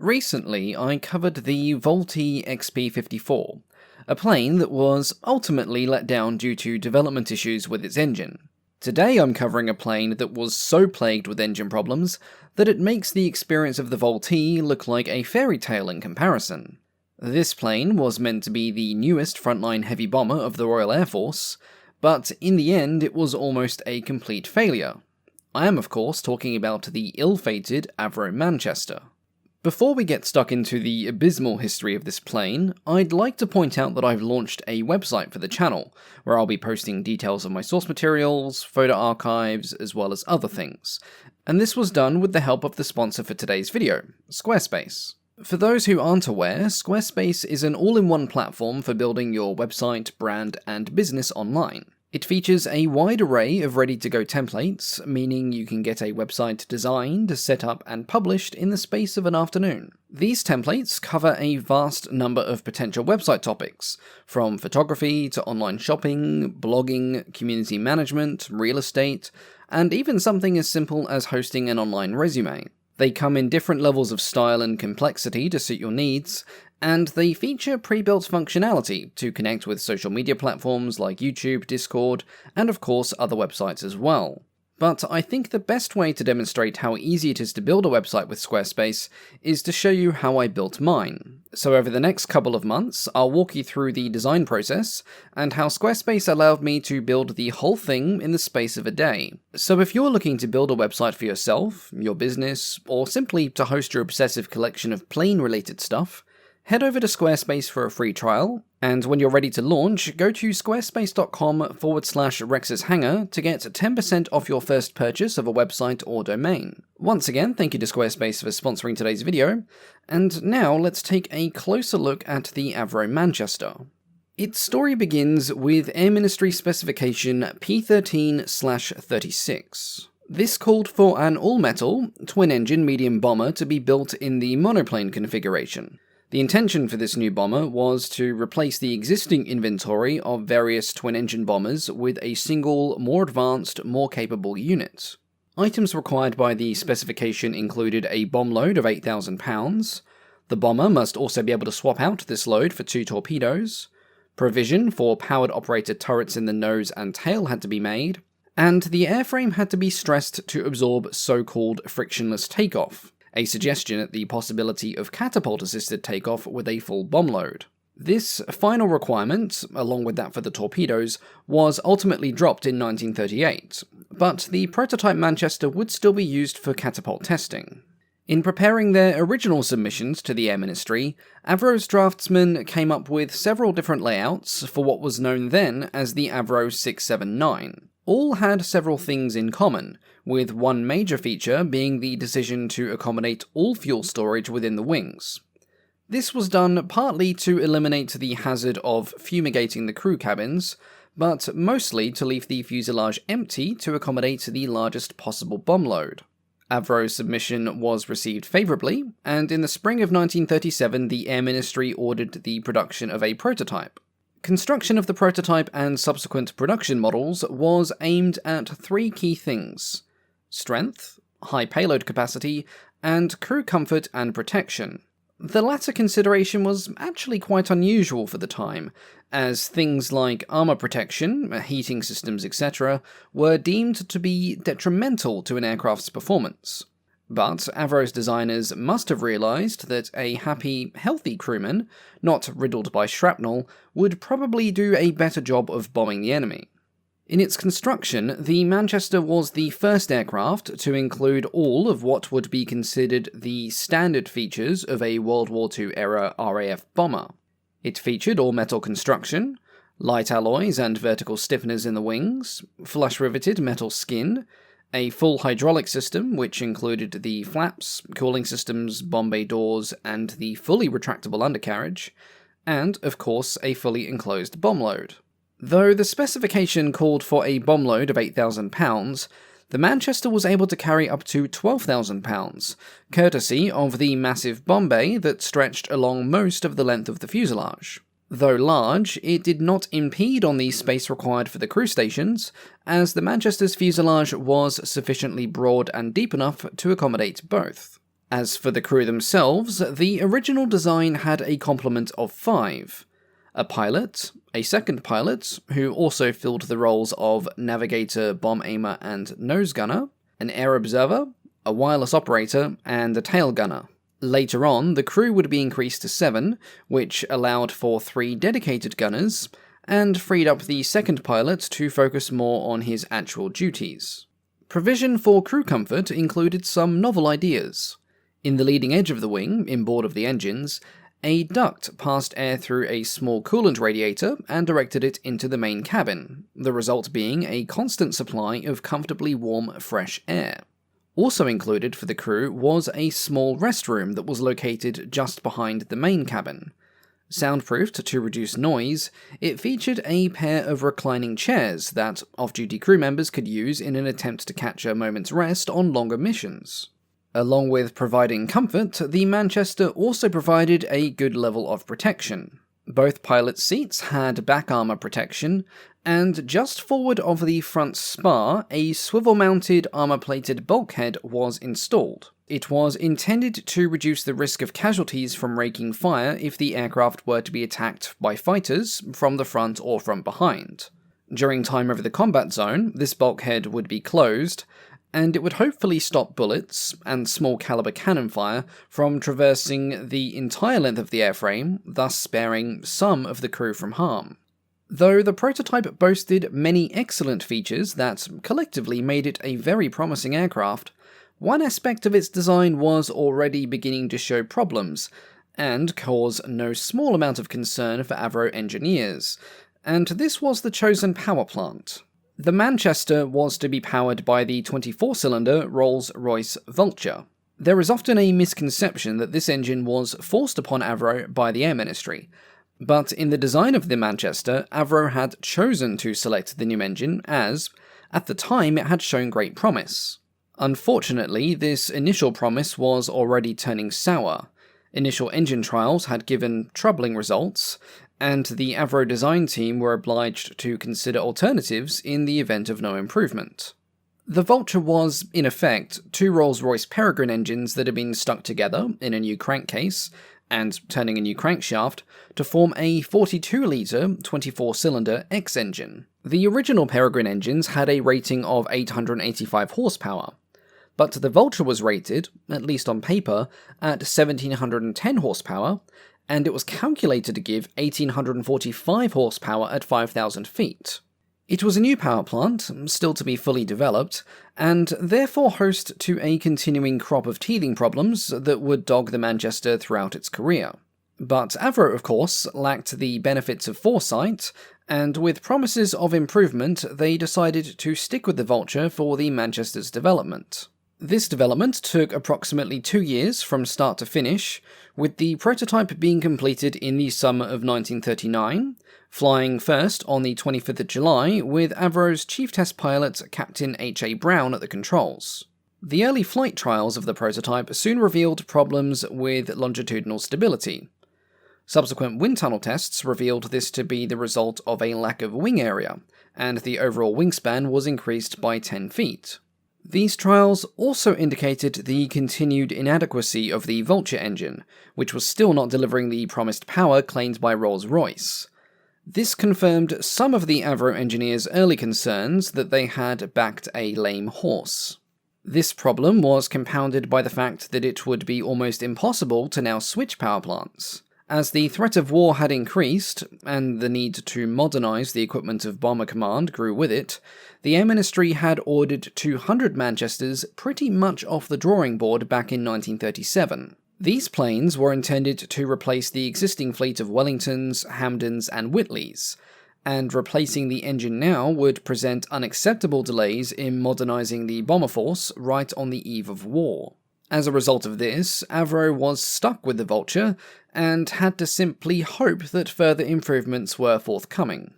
Recently, I covered the Vulture XP54, a plane that was ultimately let down due to development issues with its engine. Today I'm covering a plane that was so plagued with engine problems that it makes the experience of the Vulture look like a fairy tale in comparison. This plane was meant to be the newest frontline heavy bomber of the Royal Air Force, but in the end it was almost a complete failure. I am of course talking about the ill-fated Avro Manchester. Before we get stuck into the abysmal history of this plane, I'd like to point out that I've launched a website for the channel, where I'll be posting details of my source materials, photo archives, as well as other things. And this was done with the help of the sponsor for today's video, Squarespace. For those who aren't aware, Squarespace is an all-in-one platform for building your website, brand, and business online. It features a wide array of ready-to-go templates, meaning you can get a website designed, set up, and published in the space of an afternoon. These templates cover a vast number of potential website topics, from photography to online shopping, blogging, community management, real estate, and even something as simple as hosting an online resume. They come in different levels of style and complexity to suit your needs, and they feature pre-built functionality to connect with social media platforms like YouTube, Discord, and of course other websites as well. But I think the best way to demonstrate how easy it is to build a website with Squarespace is to show you how I built mine. So over the next couple of months, I'll walk you through the design process and how Squarespace allowed me to build the whole thing in the space of a day. So if you're looking to build a website for yourself, your business, or simply to host your obsessive collection of plane-related stuff, head over to Squarespace for a free trial, and when you're ready to launch, go to squarespace.com/Rex's Hangar to get 10% off your first purchase of a website or domain. Once again, thank you to Squarespace for sponsoring today's video, and now let's take a closer look at the Avro Manchester. Its story begins with Air Ministry specification P13/36. This called for an all-metal, twin-engine medium bomber to be built in the monoplane configuration. The intention for this new bomber was to replace the existing inventory of various twin-engine bombers with a single, more advanced, more capable unit. Items required by the specification included a bomb load of 8,000 pounds, the bomber must also be able to swap out this load for 2 torpedoes, provision for powered operated turrets in the nose and tail had to be made, and the airframe had to be stressed to absorb so-called frictionless takeoff, a suggestion at the possibility of catapult-assisted takeoff with a full bomb load. This final requirement, along with that for the torpedoes, was ultimately dropped in 1938, but the prototype Manchester would still be used for catapult testing. In preparing their original submissions to the Air Ministry, Avro's draftsmen came up with several different layouts for what was known then as the Avro 679. All had several things in common, with one major feature being the decision to accommodate all fuel storage within the wings. This was done partly to eliminate the hazard of fumigating the crew cabins, but mostly to leave the fuselage empty to accommodate the largest possible bomb load. Avro's submission was received favourably, and in the spring of 1937 the Air Ministry ordered the production of a prototype. Construction of the prototype and subsequent production models was aimed at 3 key things: strength, high payload capacity, and crew comfort and protection. The latter consideration was actually quite unusual for the time, as things like armour protection, heating systems, etc. were deemed to be detrimental to an aircraft's performance. But Avro's designers must have realised that a happy, healthy crewman, not riddled by shrapnel, would probably do a better job of bombing the enemy. In its construction, the Manchester was the first aircraft to include all of what would be considered the standard features of a World War II-era RAF bomber. It featured all-metal construction, light alloys and vertical stiffeners in the wings, flush-riveted metal skin, a full hydraulic system which included the flaps, cooling systems, bomb bay doors, and the fully retractable undercarriage, and, of course, a fully enclosed bomb load. Though the specification called for a bomb load of 8,000 pounds, the Manchester was able to carry up to 12,000 pounds, courtesy of the massive bomb bay that stretched along most of the length of the fuselage. Though large, it did not impede on the space required for the crew stations, as the Manchester's fuselage was sufficiently broad and deep enough to accommodate both. As for the crew themselves, the original design had a complement of 5. A pilot, a second pilot, who also filled the roles of navigator, bomb aimer, and nose gunner, an air observer, a wireless operator, and a tail gunner. Later on, the crew would be increased to 7, which allowed for 3 dedicated gunners, and freed up the second pilot to focus more on his actual duties. Provision for crew comfort included some novel ideas. In the leading edge of the wing, inboard of the engines, a duct passed air through a small coolant radiator and directed it into the main cabin, the result being a constant supply of comfortably warm, fresh air. Also included for the crew was a small restroom that was located just behind the main cabin. Soundproofed to reduce noise, it featured a pair of reclining chairs that off-duty crew members could use in an attempt to catch a moment's rest on longer missions. Along with providing comfort, the Manchester also provided a good level of protection. Both pilots' seats had back armour protection, and just forward of the front spar, a swivel-mounted armour-plated bulkhead was installed. It was intended to reduce the risk of casualties from raking fire if the aircraft were to be attacked by fighters from the front or from behind. During time over the combat zone, this bulkhead would be closed, and it would hopefully stop bullets and small caliber cannon fire from traversing the entire length of the airframe, thus sparing some of the crew from harm. Though the prototype boasted many excellent features that collectively made it a very promising aircraft, one aspect of its design was already beginning to show problems, and cause no small amount of concern for Avro engineers, and this was the chosen power plant. The Manchester was to be powered by the 24-cylinder Rolls-Royce Vulture. There is often a misconception that this engine was forced upon Avro by the Air Ministry, but in the design of the Manchester, Avro had chosen to select the new engine as, at the time, it had shown great promise. Unfortunately, this initial promise was already turning sour. Initial engine trials had given troubling results, and the Avro design team were obliged to consider alternatives in the event of no improvement. The Vulture was, in effect, 2 Rolls-Royce Peregrine engines that had been stuck together in a new crankcase, and turning a new crankshaft, to form a 42-litre, 24-cylinder X engine. The original Peregrine engines had a rating of 885 horsepower, but the Vulture was rated, at least on paper, at 1710 horsepower, and it was calculated to give 1845 horsepower at 5,000 feet. It was a new power plant, still to be fully developed, and therefore host to a continuing crop of teething problems that would dog the Manchester throughout its career. But Avro, of course, lacked the benefits of foresight, and with promises of improvement, they decided to stick with the Vulture for the Manchester's development. This development took approximately 2 years from start to finish, with the prototype being completed in the summer of 1939, flying first on the 25th of July with Avro's chief test pilot Captain H.A. Brown at the controls. The early flight trials of the prototype soon revealed problems with longitudinal stability. Subsequent wind tunnel tests revealed this to be the result of a lack of wing area, and the overall wingspan was increased by 10 feet. These trials also indicated the continued inadequacy of the Vulture engine, which was still not delivering the promised power claimed by Rolls-Royce. This confirmed some of the Avro engineers' early concerns that they had backed a lame horse. This problem was compounded by the fact that it would be almost impossible to now switch power plants. As the threat of war had increased, and the need to modernise the equipment of Bomber Command grew with it, the Air Ministry had ordered 200 Manchesters pretty much off the drawing board back in 1937. These planes were intended to replace the existing fleet of Wellingtons, Hampdens, and Whitleys, and replacing the engine now would present unacceptable delays in modernising the bomber force right on the eve of war. As a result of this, Avro was stuck with the Vulture, and had to simply hope that further improvements were forthcoming.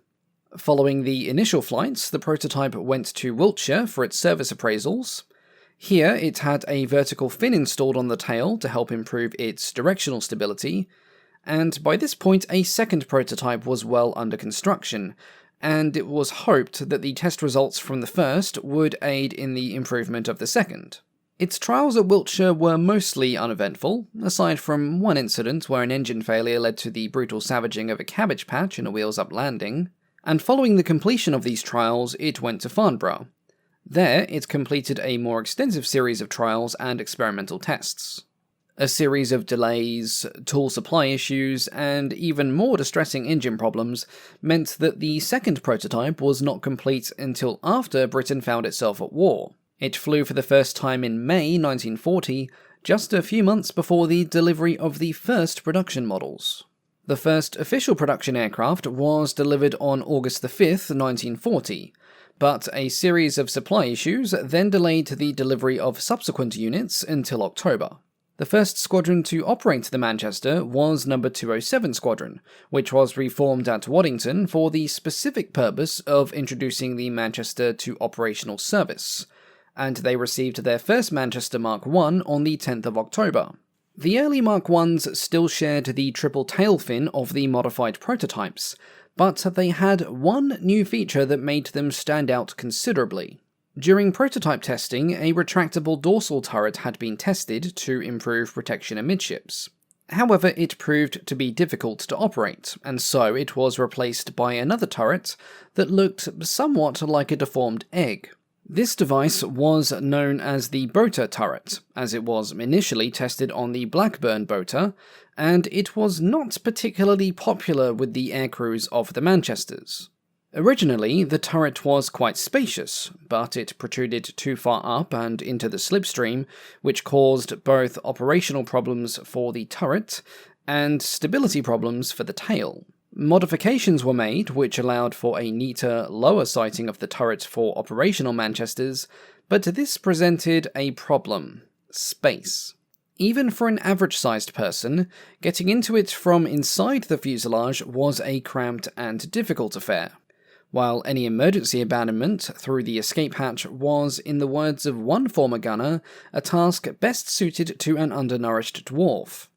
Following the initial flights, the prototype went to Wiltshire for its service appraisals. Here, it had a vertical fin installed on the tail to help improve its directional stability, and by this point a second prototype was well under construction, and it was hoped that the test results from the first would aid in the improvement of the second. Its trials at Wiltshire were mostly uneventful, aside from one incident where an engine failure led to the brutal savaging of a cabbage patch in a wheels-up landing, and following the completion of these trials, it went to Farnborough. There, it completed a more extensive series of trials and experimental tests. A series of delays, tool supply issues, and even more distressing engine problems meant that the second prototype was not complete until after Britain found itself at war. It flew for the first time in May 1940, just a few months before the delivery of the first production models. The first official production aircraft was delivered on August 5th, 1940, but a series of supply issues then delayed the delivery of subsequent units until October. The first squadron to operate the Manchester was No. 207 Squadron, which was reformed at Waddington for the specific purpose of introducing the Manchester to operational service, and they received their first Manchester Mark I on the 10th of October. The early Mark Is still shared the triple tail fin of the modified prototypes, but they had one new feature that made them stand out considerably. During prototype testing, a retractable dorsal turret had been tested to improve protection amidships. However, it proved to be difficult to operate, and so it was replaced by another turret that looked somewhat like a deformed egg. This device was known as the Boater turret, as it was initially tested on the Blackburn Boater, and it was not particularly popular with the aircrews of the Manchesters. Originally, the turret was quite spacious, but it protruded too far up and into the slipstream, which caused both operational problems for the turret and stability problems for the tail. Modifications were made which allowed for a neater, lower sighting of the turret for operational Manchesters, but this presented a problem: space. Even for an average-sized person, getting into it from inside the fuselage was a cramped and difficult affair, while any emergency abandonment through the escape hatch was, in the words of one former gunner, a task best suited to an undernourished dwarf.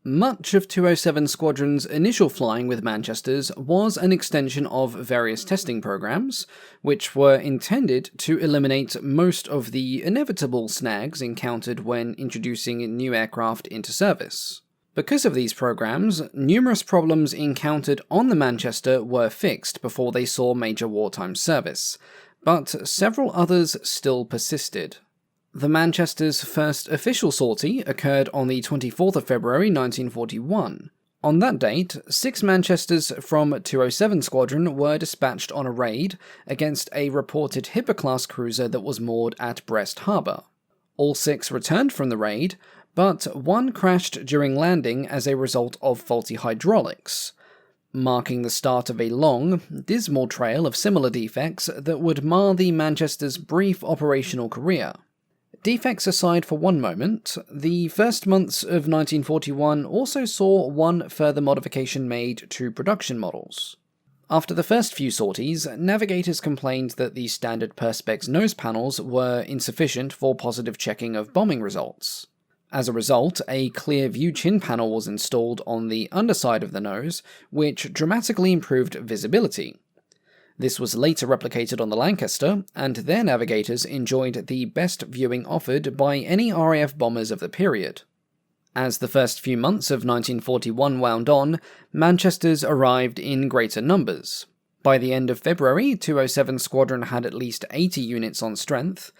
Much of 207 Squadron's initial flying with Manchesters was an extension of various testing programs, which were intended to eliminate most of the inevitable snags encountered when introducing new aircraft into service. Because of these programs, numerous problems encountered on the Manchester were fixed before they saw major wartime service, but several others still persisted. The Manchester's first official sortie occurred on the 24th of February 1941. On that date, 6 Manchesters from 207 Squadron were dispatched on a raid against a reported Hipper-class cruiser that was moored at Brest Harbour. All 6 returned from the raid, but one crashed during landing as a result of faulty hydraulics, marking the start of a long, dismal trail of similar defects that would mar the Manchester's brief operational career. Defects aside for one moment, the first months of 1941 also saw one further modification made to production models. After the first few sorties, navigators complained that the standard Perspex nose panels were insufficient for positive checking of bombing results. As a result, a clear view chin panel was installed on the underside of the nose, which dramatically improved visibility. This was later replicated on the Lancaster, and their navigators enjoyed the best viewing offered by any RAF bombers of the period. As the first few months of 1941 wound on, Manchesters arrived in greater numbers. By the end of February, 207 Squadron had at least 80 units on strength,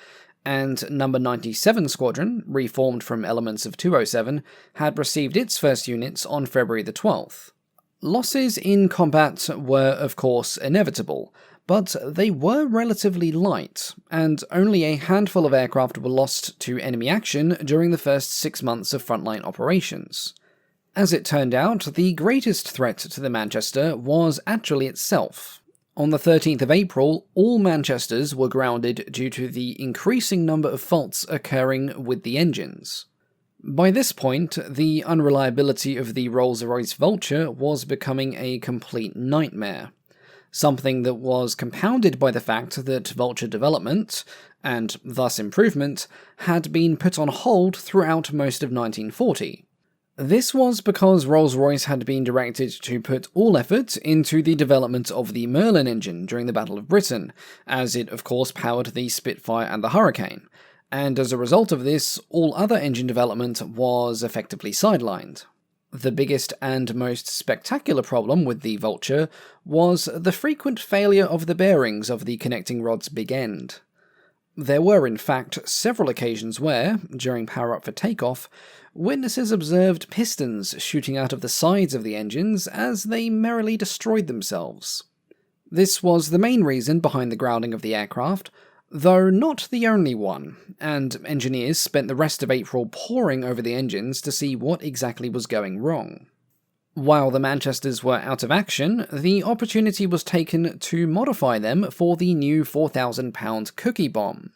and No. 97 Squadron, reformed from elements of 207, had received its first units on February the 12th. Losses in combat were, of course, inevitable, but they were relatively light, and only a handful of aircraft were lost to enemy action during the first 6 months of frontline operations. As it turned out, the greatest threat to the Manchester was actually itself. On the 13th of April, all Manchesters were grounded due to the increasing number of faults occurring with the engines. By this point, the unreliability of the Rolls-Royce Vulture was becoming a complete nightmare, something that was compounded by the fact that Vulture development, and thus improvement, had been put on hold throughout most of 1940. This was because Rolls-Royce had been directed to put all effort into the development of the Merlin engine during the Battle of Britain, as it of course powered the Spitfire and the Hurricane, and as a result of this, all other engine development was effectively sidelined. The biggest and most spectacular problem with the Vulture was the frequent failure of the bearings of the connecting rod's big end. There were in fact several occasions where, during power-up for takeoff, witnesses observed pistons shooting out of the sides of the engines as they merrily destroyed themselves. This was the main reason behind the grounding of the aircraft, though not the only one, and engineers spent the rest of April poring over the engines to see what exactly was going wrong. While the Manchesters were out of action, the opportunity was taken to modify them for the new 4,000-pound cookie bomb.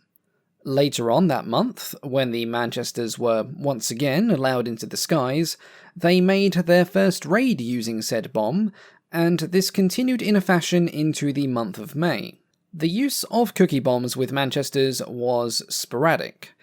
Later on that month, when the Manchesters were once again allowed into the skies, they made their first raid using said bomb, and this continued in a fashion into the month of May. The use of cookie bombs with Manchesters was sporadic,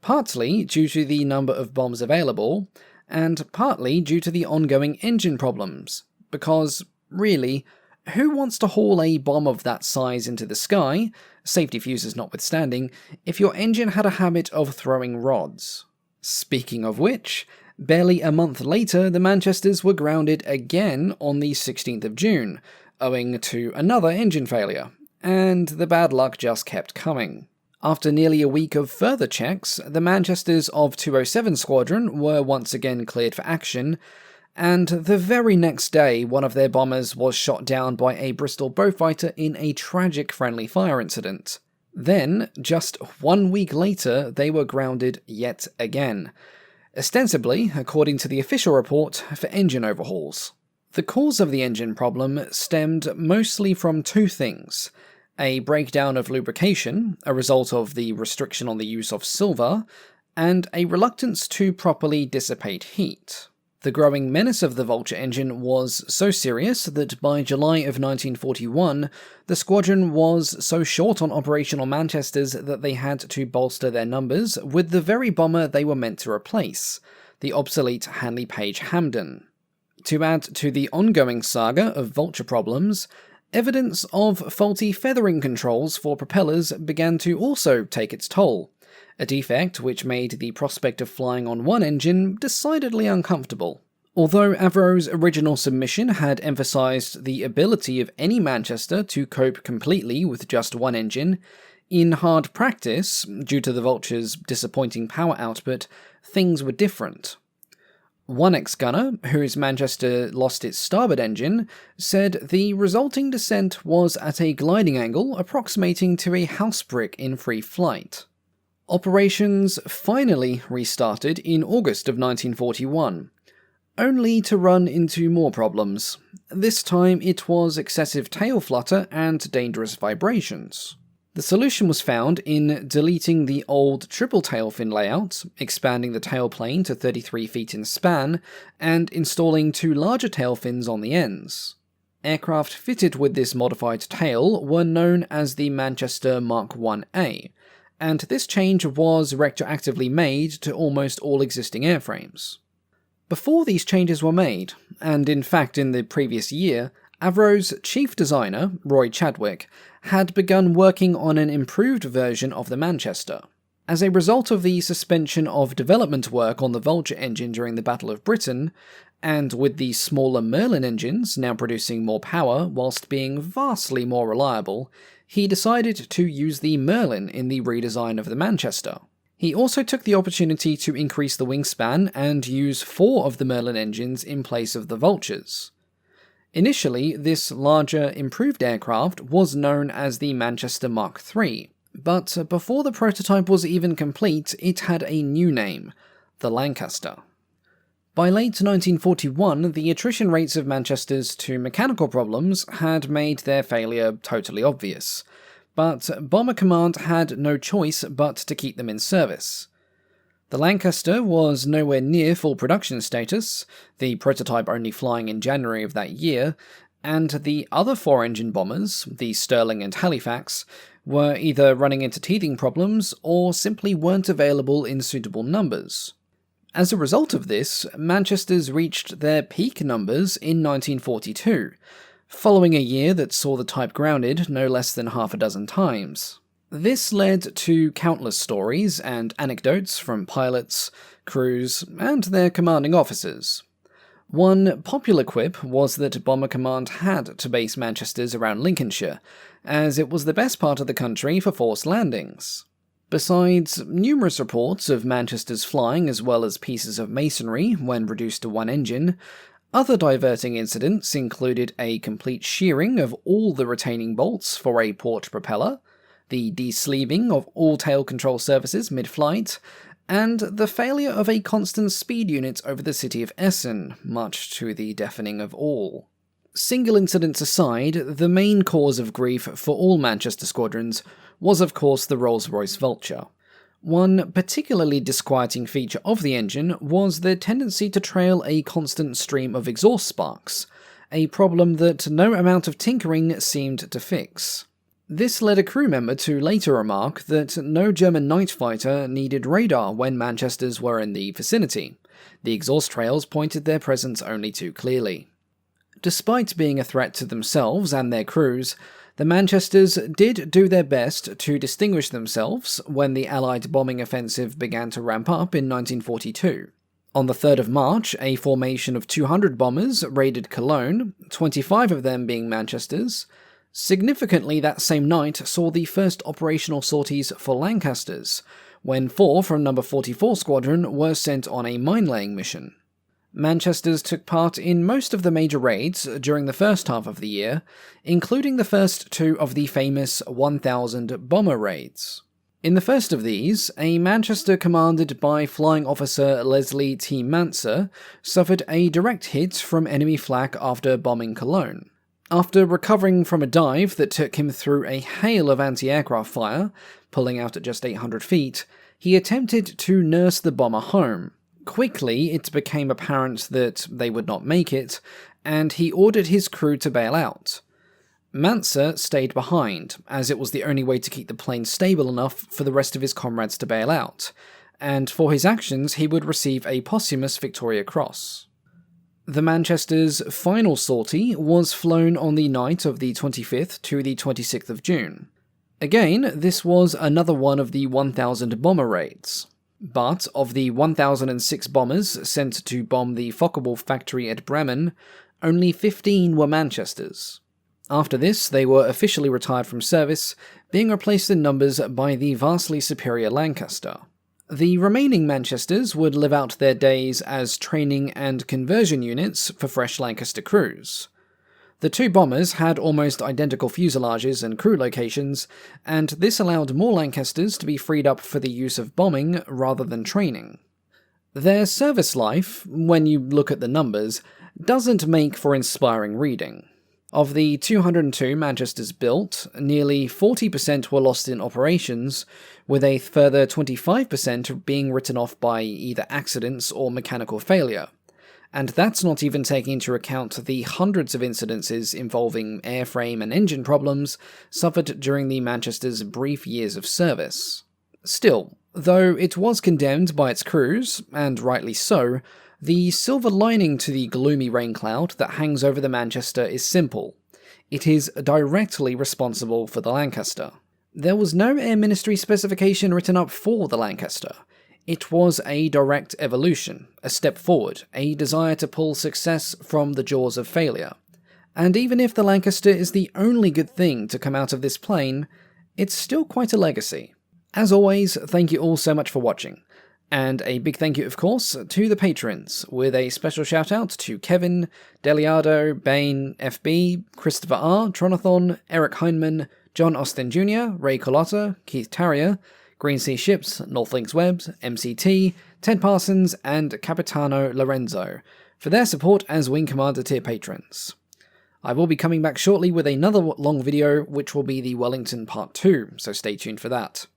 partly due to the number of bombs available, and partly due to the ongoing engine problems, because, really, who wants to haul a bomb of that size into the sky, safety fuses notwithstanding, if your engine had a habit of throwing rods? Speaking of which, barely a month later the Manchesters were grounded again on the 16th of June, owing to another engine failure, and the bad luck just kept coming. After nearly a week of further checks, the Manchesters of 207 Squadron were once again cleared for action, and the very next day one of their bombers was shot down by a Bristol Beaufighter in a tragic friendly fire incident. Then, just 1 week later, they were grounded yet again, ostensibly, according to the official report, for engine overhauls. The cause of the engine problem stemmed mostly from two things: a breakdown of lubrication, a result of the restriction on the use of silver, and a reluctance to properly dissipate heat. The growing menace of the Vulture engine was so serious that by July of 1941, the squadron was so short on operational Manchesters that they had to bolster their numbers with the very bomber they were meant to replace, the obsolete Handley Page Hampden. To add to the ongoing saga of Vulture problems, evidence of faulty feathering controls for propellers began to also take its toll, a defect which made the prospect of flying on one engine decidedly uncomfortable. Although Avro's original submission had emphasised the ability of any Manchester to cope completely with just one engine, in hard practice, due to the Vulture's disappointing power output, things were different. One ex-gunner, whose Manchester lost its starboard engine, said the resulting descent was at a gliding angle approximating to a house brick in free flight. Operations finally restarted in August of 1941, only to run into more problems. This time it was excessive tail flutter and dangerous vibrations. The solution was found in deleting the old triple tail fin layout, expanding the tail plane to 33 feet in span, and installing two larger tail fins on the ends. Aircraft fitted with this modified tail were known as the Manchester Mk.1-A, and this change was retroactively made to almost all existing airframes. Before these changes were made, and in fact in the previous year, Avro's chief designer, Roy Chadwick, had begun working on an improved version of the Manchester. As a result of the suspension of development work on the Vulture engine during the Battle of Britain, and with the smaller Merlin engines now producing more power whilst being vastly more reliable, he decided to use the Merlin in the redesign of the Manchester. He also took the opportunity to increase the wingspan and use 4 of the Merlin engines in place of the Vultures. Initially, this larger, improved aircraft was known as the Manchester Mark III, but before the prototype was even complete, it had a new name, the Lancaster. By late 1941, the attrition rates of Manchesters to mechanical problems had made their failure totally obvious, but Bomber Command had no choice but to keep them in service. The Lancaster was nowhere near full production status, the prototype only flying in January of that year, and the other 4 engine bombers, the Stirling and Halifax, were either running into teething problems or simply weren't available in suitable numbers. As a result of this, Manchesters reached their peak numbers in 1942, following a year that saw the type grounded no less than half a dozen times. This led to countless stories and anecdotes from pilots, crews, and their commanding officers. One popular quip was that Bomber Command had to base Manchesters around Lincolnshire, as it was the best part of the country for forced landings. Besides numerous reports of Manchesters flying as well as pieces of masonry when reduced to one engine, other diverting incidents included a complete shearing of all the retaining bolts for a port propeller, the de-sleeving of all tail control surfaces mid-flight, and the failure of a constant speed unit over the city of Essen, much to the deafening of all. Single incidents aside, the main cause of grief for all Manchester squadrons was of course the Rolls-Royce Vulture. One particularly disquieting feature of the engine was the tendency to trail a constant stream of exhaust sparks, a problem that no amount of tinkering seemed to fix. This led a crew member to later remark that no German night fighter needed radar when Manchesters were in the vicinity. The exhaust trails pointed their presence only too clearly. Despite being a threat to themselves and their crews, the Manchesters did do their best to distinguish themselves when the Allied bombing offensive began to ramp up in 1942. On the 3rd of March, a formation of 200 bombers raided Cologne, 25 of them being Manchesters. Significantly, that same night saw the first operational sorties for Lancasters, when 4 from No. 44 Squadron were sent on a mine-laying mission. Manchesters took part in most of the major raids during the first half of the year, including the first 2 of the famous 1000 bomber raids. In the first of these, a Manchester commanded by Flying Officer Leslie T. Manser suffered a direct hit from enemy flak after bombing Cologne. After recovering from a dive that took him through a hail of anti-aircraft fire, pulling out at just 800 feet, he attempted to nurse the bomber home. Quickly, it became apparent that they would not make it, and he ordered his crew to bail out. Manser stayed behind, as it was the only way to keep the plane stable enough for the rest of his comrades to bail out, and for his actions he would receive a posthumous Victoria Cross. The Manchester's final sortie was flown on the night of the 25th to the 26th of June. Again, this was another one of the 1000 bomber raids. But of the 1006 bombers sent to bomb the Focke-Wulf factory at Bremen, only 15 were Manchesters. After this, they were officially retired from service, being replaced in numbers by the vastly superior Lancaster. The remaining Manchesters would live out their days as training and conversion units for fresh Lancaster crews. The 2 bombers had almost identical fuselages and crew locations, and this allowed more Lancasters to be freed up for the use of bombing rather than training. Their service life, when you look at the numbers, doesn't make for inspiring reading. Of the 202 Manchesters built, nearly 40% were lost in operations, with a further 25% being written off by either accidents or mechanical failure. And that's not even taking into account the hundreds of incidences involving airframe and engine problems suffered during the Manchester's brief years of service. Still, though it was condemned by its crews, and rightly so, the silver lining to the gloomy rain cloud that hangs over the Manchester is simple. It is directly responsible for the Lancaster. There was no Air Ministry specification written up for the Lancaster. It was a direct evolution, a step forward, a desire to pull success from the jaws of failure. And even if the Lancaster is the only good thing to come out of this plane, it's still quite a legacy. As always, thank you all so much for watching. And a big thank you, of course, to the patrons, with a special shout out to Kevin, Deliardo, Bain, FB, Christopher R, Tronathon, Eric Heineman, John Austin Jr., Ray Colotta, Keith Tarrier, Green Sea Ships, Northlinks Webs, MCT, Ted Parsons, and Capitano Lorenzo, for their support as Wing Commander tier patrons. I will be coming back shortly with another long video, which will be the Wellington Part 2, so stay tuned for that.